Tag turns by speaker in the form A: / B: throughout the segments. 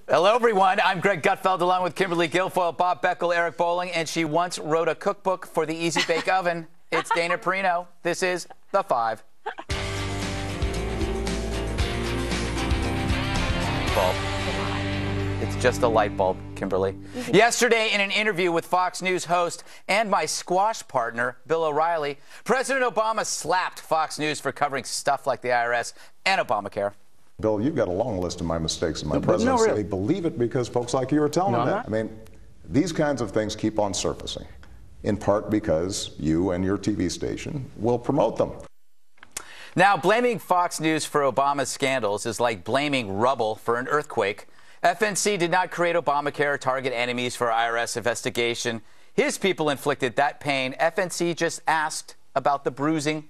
A: Hello, everyone. I'm Greg Gutfeld, along with Kimberly Guilfoyle, Bob Beckel, Eric Bolling, and she once wrote a cookbook for the Easy Bake Oven. It's Dana Perino. This is The Five. Bulb. It's just a light bulb, Kimberly. Yesterday, in an interview with Fox News host and my squash partner, Bill O'Reilly, President Obama slapped Fox News for covering stuff like the IRS and Obamacare.
B: Bill, you've got a long list of my mistakes in my presidency.
A: No, really.
B: Believe it because folks like you are telling them that. I mean, these kinds of things keep on surfacing, in part because you and your TV station will promote them.
A: Now, blaming Fox News for Obama's scandals is like blaming rubble for an earthquake. FNC did not create Obamacare or target enemies for IRS investigation. His people inflicted that pain. FNC just asked about the bruising.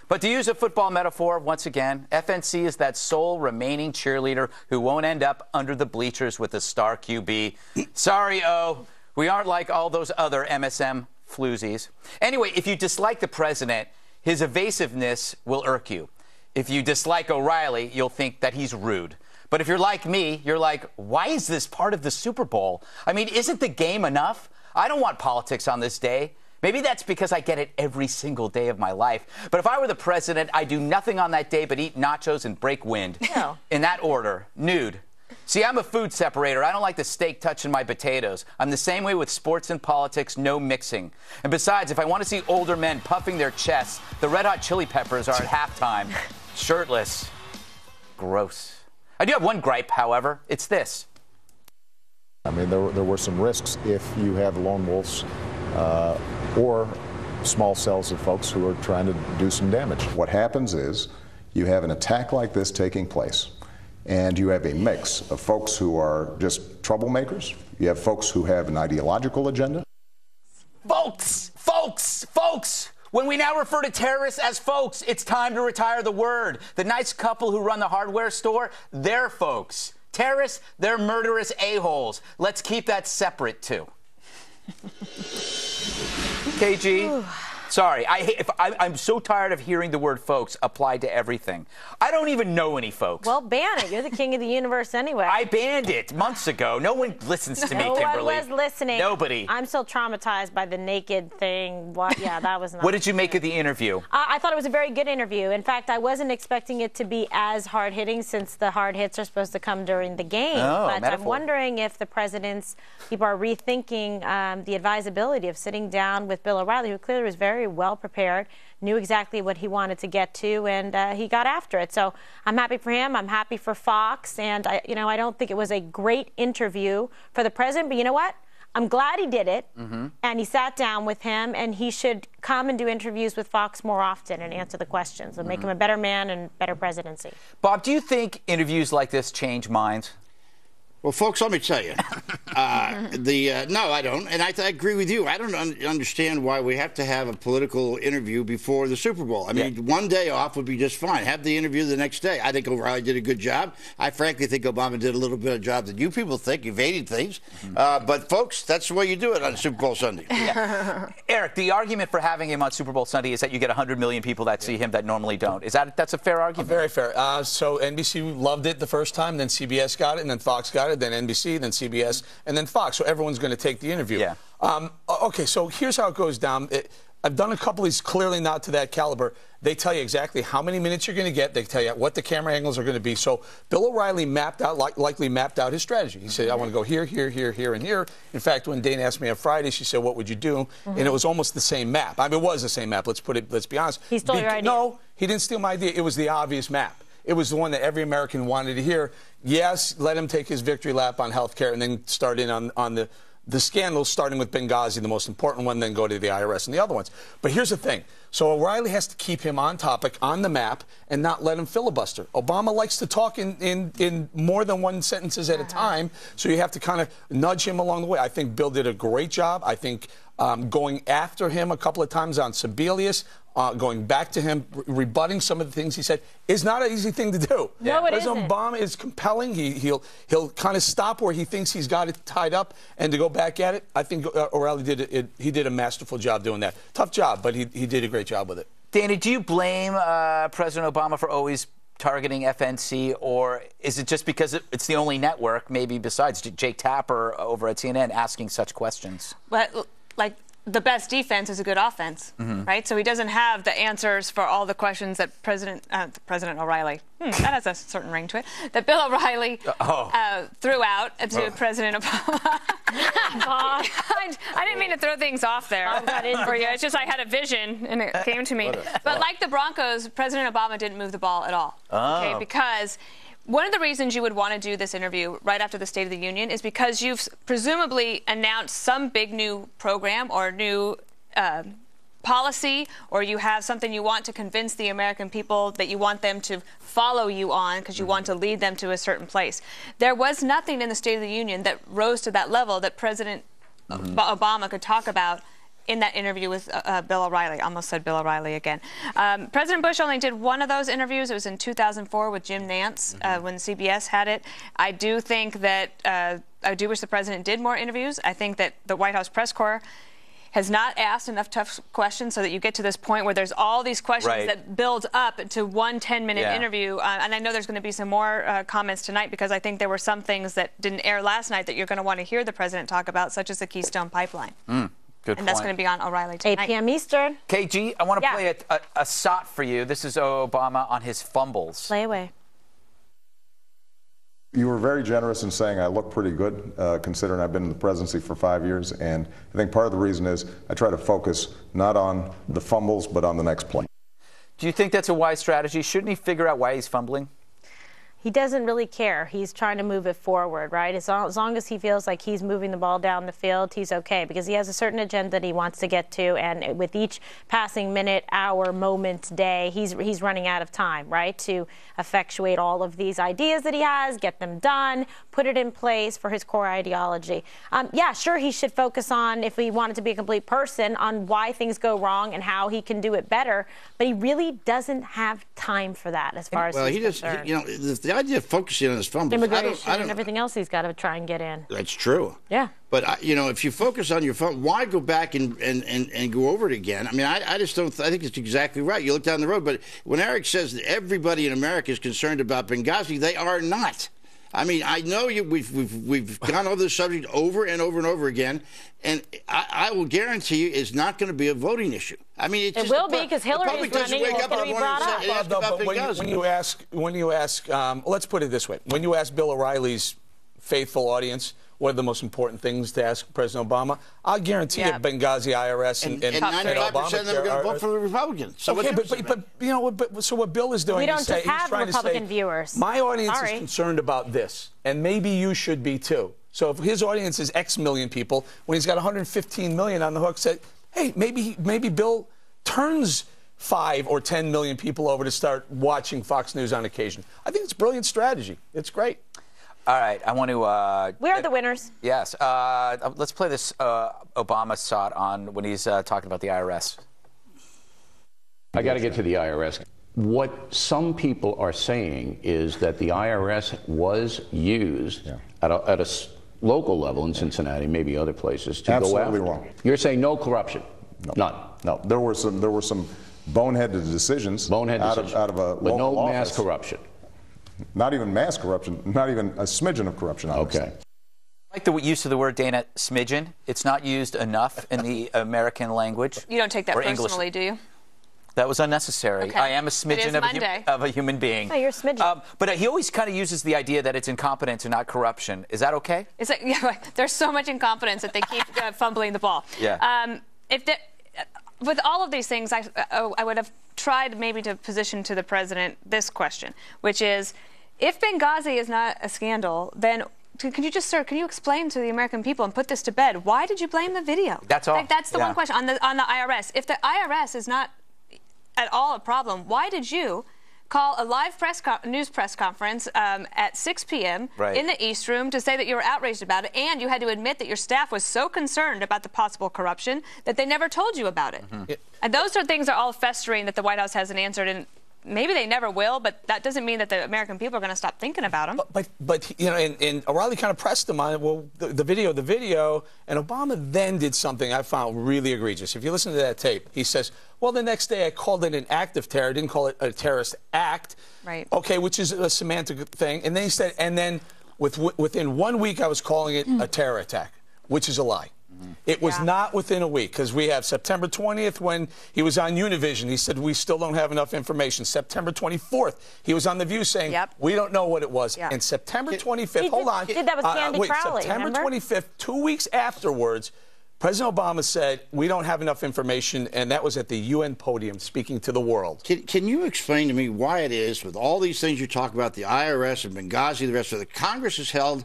A: But to use a football metaphor, once again, FNC is that sole remaining cheerleader who won't end up under the bleachers with a star QB. Sorry, O. We aren't like all those other MSM floozies. Anyway, if you dislike the president, his evasiveness will irk you. If you dislike O'Reilly, you'll think that he's rude. But if you're like me, you're like, why is this part of the Super Bowl? I mean, isn't the game enough? I don't want politics on this day. Maybe that's because I get it every single day of my life. But if I were the president, I'd do nothing on that day but eat nachos and break wind.
C: No.
A: In that order, nude. See, I'm a food separator. I don't like the steak touching my potatoes. I'm the same way with sports and politics, no mixing. And besides, if I want to see older men puffing their chests, the Red Hot Chili Peppers are at halftime. Shirtless. Gross. I do have one gripe, however. It's this.
B: I mean, there were some risks if you have lone wolves or small cells of folks who are trying to do some damage. What happens is you have an attack like this taking place, and you have a mix of folks who are just troublemakers. You have folks who have an ideological agenda.
A: Folks! When we now refer to terrorists as folks, it's time to retire the word. The nice couple who run the hardware store, they're folks. Terrorists, they're murderous a-holes. Let's keep that separate, too. KG, sorry. I'm so tired of hearing the word folks applied to everything. I don't even know any folks.
C: Well, ban it. You're the king of the universe anyway.
A: I banned it months ago. No one listens to me, Kimberly.
C: No one was listening.
A: Nobody.
C: I'm still traumatized by the naked thing. Yeah, that was not.
A: What did you make of the interview?
C: I thought it was a very good interview. In fact, I wasn't expecting it to be as hard-hitting since the hard hits are supposed to come during the game.
A: Oh,
C: but
A: metaphor.
C: I'm wondering if the president's people are rethinking the advisability of sitting down with Bill O'Reilly, who clearly was very well prepared, knew exactly what he wanted to get to, and he got after it. So I'm happy for him. I'm happy for Fox. And, I don't think it was a great interview for the president. But you know what? I'm glad he did it, and he sat down with him, and he should come and do interviews with Fox more often and answer the questions and make him a better man and better presidency.
A: Bob, do you think interviews like this change minds?
D: Well, folks, let me tell you. No, I don't. And I agree with you. I don't understand why we have to have a political interview before the Super Bowl. I mean, one day off would be just fine. Have the interview the next day. I think O'Reilly did a good job. I frankly think Obama did a little bit of a job that you people think, evading things. But, folks, that's the way you do it on Super Bowl Sunday.
A: Eric, the argument for having him on Super Bowl Sunday is that you get 100 million people that see him that normally don't. That's a fair argument?
E: Very fair. So NBC loved it the first time, then CBS got it, and then Fox got it. Then NBC, then CBS, and then Fox. So everyone's going to take the interview.
A: Yeah.
E: Okay, so here's how it goes down. I've done a couple of these clearly not to that caliber. They tell you exactly how many minutes you're going to get. They tell you what the camera angles are going to be. So Bill O'Reilly likely mapped out his strategy. He said, I want to go here, here, here, here, and here. In fact, when Dana asked me on Friday, she said, what would you do? And it was almost the same map. I mean, it was the same map. Let's be honest.
C: He stole your idea.
E: No, he didn't steal my idea. It was the obvious map. It was the one that every American wanted to hear. Yes, let him take his victory lap on health care and then start in on the scandals, starting with Benghazi, the most important one, then go to the IRS and the other ones. But here's the thing. So O'Reilly has to keep him on topic, on the map, and not let him filibuster. Obama likes to talk in more than one sentences at a time, so you have to kind of nudge him along the way. I think Bill did a great job. I think going after him a couple of times on Sebelius, going back to him, rebutting some of the things he said, is not an easy thing to do.
C: No, it
E: President
C: isn't.
E: Obama is compelling. He'll kind of stop where he thinks he's got it tied up, and to go back at it, I think O'Reilly did a masterful job doing that. Tough job, but he did a great job with it.
A: Dana, do you blame President Obama for always targeting FNC, or is it just because it's the only network, maybe besides Jake Tapper over at CNN, asking such questions?
F: Well, like, the best defense is a good offense, right? So he doesn't have the answers for all the questions that President O'Reilly, that has a certain ring to it, that Bill O'Reilly threw out to President Obama. I didn't mean to throw things off there for you. It's just I had a vision, and it came to me. But like the Broncos, President Obama didn't move the ball at all, okay? Because one of the reasons you would want to do this interview right after the State of the Union is because you've presumably announced some big new program or new policy, or you have something you want to convince the American people that you want them to follow you on because you want to lead them to a certain place. There was nothing in the State of the Union that rose to that level that President Obama could talk about in that interview with Bill O'Reilly. I almost said Bill O'Reilly again. President Bush only did one of those interviews. It was in 2004 with Jim Nance when CBS had it. I do think that I do wish the president did more interviews. I think that the White House press corps has not asked enough tough questions so that you get to this point where there's all these questions that build up to one 10-minute interview. And I know there's going to be some more comments tonight because I think there were some things that didn't air last night that you're going to want to hear the president talk about, such as the Keystone Pipeline.
A: Good
F: and that's going to be on O'Reilly tonight.
C: 8 p.m. Eastern.
A: KG, I want to play a shot for you. This is Obama on his fumbles.
C: Play away.
B: You were very generous in saying I look pretty good, considering I've been in the presidency for 5 years. And I think part of the reason is I try to focus not on the fumbles, but on the next play.
A: Do you think that's a wise strategy? Shouldn't he figure out why he's fumbling?
C: He doesn't really care. He's trying to move it forward, right? As long as he feels like he's moving the ball down the field, he's okay, because he has a certain agenda that he wants to get to, and with each passing minute, hour, moment, day, he's running out of time, right, to effectuate all of these ideas that he has, get them done, put it in place for his core ideology. Yeah, sure, he should focus on, if he wanted to be a complete person, on why things go wrong and how he can do it better, but he really doesn't have time for that as far as he's concerned.
D: You know, the idea of focusing on his fumbles,
C: immigration and everything else he's got to try and get in.
D: That's true.
C: Yeah.
D: But, you know, if you focus on your phone, why go back and go over it again? I mean, I just don't I think it's exactly right. You look down the road. But when Eric says that everybody in America is concerned about Benghazi, they are not. I mean, I know we've gone over this subject over and over and over again, and I will guarantee you it's not going to be a voting issue. I mean,
C: it will be because Hillary is running. It's going to be brought up.
E: When you ask, let's put it this way: when you ask Bill O'Reilly's faithful audience, what are the most important things to ask President Obama? I'll guarantee you Benghazi, IRS, and
D: 95% of them are going to vote for the Republicans. So
E: okay, but you know, so what Bill is doing,
C: we don't just have Republican viewers.
E: My audience is concerned about this, and maybe you should be too. So if his audience is X million people, when he's got 115 million on the hook, say, hey, maybe Bill turns 5 or 10 million people over to start watching Fox News on occasion. I think it's a brilliant strategy. It's great.
A: All right, I want to...
C: we are the winners.
A: Yes. Let's play this Obama shot on when he's talking about the IRS.
G: I got to get to the IRS. What some people are saying is that the IRS was used at a local level in Cincinnati, maybe other places, to go after.
B: Absolutely wrong.
G: You're saying no corruption?
B: No.
G: None?
B: No. There were some boneheaded decisions out of a
G: but
B: local
G: no mass
B: office.
G: Corruption?
B: Not even mass corruption, not even a smidgen of corruption. Obviously.
G: Okay.
A: I like the use of the word, Dana, smidgen. It's not used enough in the American language.
F: You don't take that personally,
A: English.
F: do you?
A: That was unnecessary.
F: Okay.
A: I am a smidgen of a human being.
C: No, you're a smidgen.
A: But he always kind of uses the idea that it's incompetence and not corruption. Is that okay?
F: It's like, there's so much incompetence that they keep fumbling the ball.
A: Yeah.
F: With all of these things, I would have tried maybe to position to the president this question, which is, if Benghazi is not a scandal, then can you explain to the American people and put this to bed? Why did you blame the video?
A: That's all.
F: Like, that's the one question on the IRS. If the IRS is not at all a problem, why did you call a live news press conference at 6 p.m. in the East Room to say that you were outraged about it, and you had to admit that your staff was so concerned about the possible corruption that they never told you about it? And those things are all festering that the White House hasn't answered. And maybe they never will, but that doesn't mean that the American people are going to stop thinking about them.
E: But you know, and O'Reilly kind of pressed him on it. Well, the video, and Obama then did something I found really egregious. If you listen to that tape, he says, well, the next day I called it an act of terror. I didn't call it a terrorist act.
F: Right.
E: Okay, which is a semantic thing. And then he said, and then within 1 week I was calling it a terror attack, which is a lie. It was not within a week, because we have September 20th when he was on Univision. He said, we still don't have enough information. September 24th, he was on The View saying, we don't know what it was. And September 25th, hold on.
C: That was Candy Crowley,
E: September
C: remember?
E: 25th, 2 weeks afterwards, President Obama said, we don't have enough information, and that was at the UN podium speaking to the world.
D: Can you explain to me why it is, with all these things you talk about, the IRS and Benghazi, the rest of it, Congress has held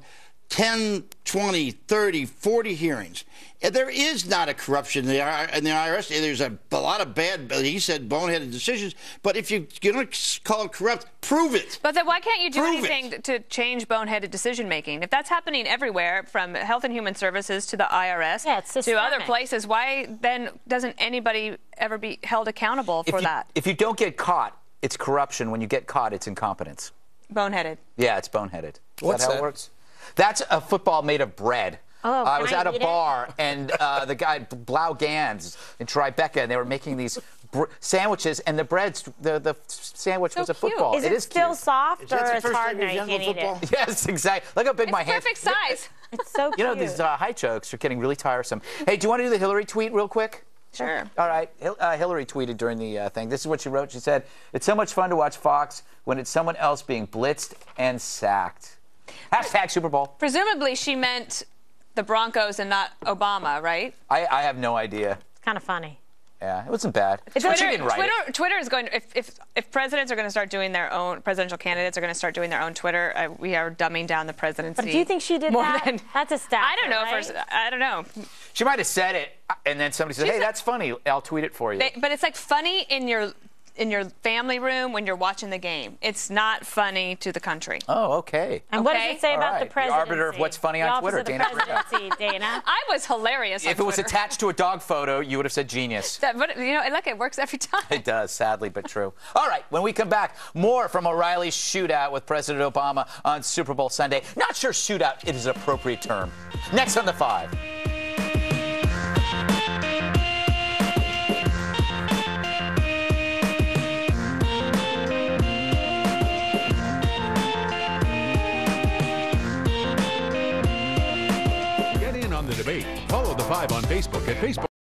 D: 10, 20, 30, 40 hearings. And there is not a corruption in the IRS. There's a lot of bad, he said, boneheaded decisions. But if you're going to call it corrupt, prove it.
F: But then why can't you do anything to change boneheaded decision-making? If that's happening everywhere, from Health and Human Services to the IRS to other places, why then doesn't anybody ever be held accountable for that?
A: If you don't get caught, it's corruption. When you get caught, it's incompetence.
F: Boneheaded.
A: Yeah, it's boneheaded.
E: What's
A: that how it works? That's a football made of bread.
C: Oh,
A: I was at a
C: eat
A: bar, and the guy, Blau Gans in Tribeca, and they were making these sandwiches, and the sandwich was a football.
C: Is it still
A: cute.
C: soft, or it's hard now? You can't eat it.
A: Yes, exactly. Look how big my hand.
F: It's perfect size.
C: It's so cute.
A: You know, these high jokes are getting really tiresome. Hey, do you want to do the Hillary tweet real quick?
F: Sure.
A: All right. Hillary tweeted during the thing. This is what she wrote. She said, "It's so much fun to watch Fox when it's someone else being blitzed and sacked." Hashtag Super Bowl.
F: Presumably she meant the Broncos and not Obama, right?
A: I have no idea.
C: It's kind of funny.
A: Yeah, it wasn't bad.
F: Twitter is going to, if presidents are going to start doing their own, presidential candidates are going to start doing their own Twitter, we are dumbing down the presidency.
C: But do you think she did that? That's a stat.
F: I don't know.
C: Right?
F: I don't know.
A: She might have said it, and then somebody said, "Hey, that's funny. I'll tweet it for you."
F: But it's like funny in your family room when you're watching the game. It's not funny to the country.
A: Oh, okay.
C: And what does it say about the presidency?
A: The arbiter of what's funny on Twitter, Dana.
C: Dana.
F: I was hilarious on
A: If it was
F: Twitter.
A: attached to a dog photo, you would have said genius.
F: But, you know, look, it works every time.
A: It does, sadly, but true. All right, when we come back, more from O'Reilly's shootout with President Obama on Super Bowl Sunday. Not sure shootout is an appropriate term. Next on The Five.
H: Debate. Follow The Five on Facebook at Facebook.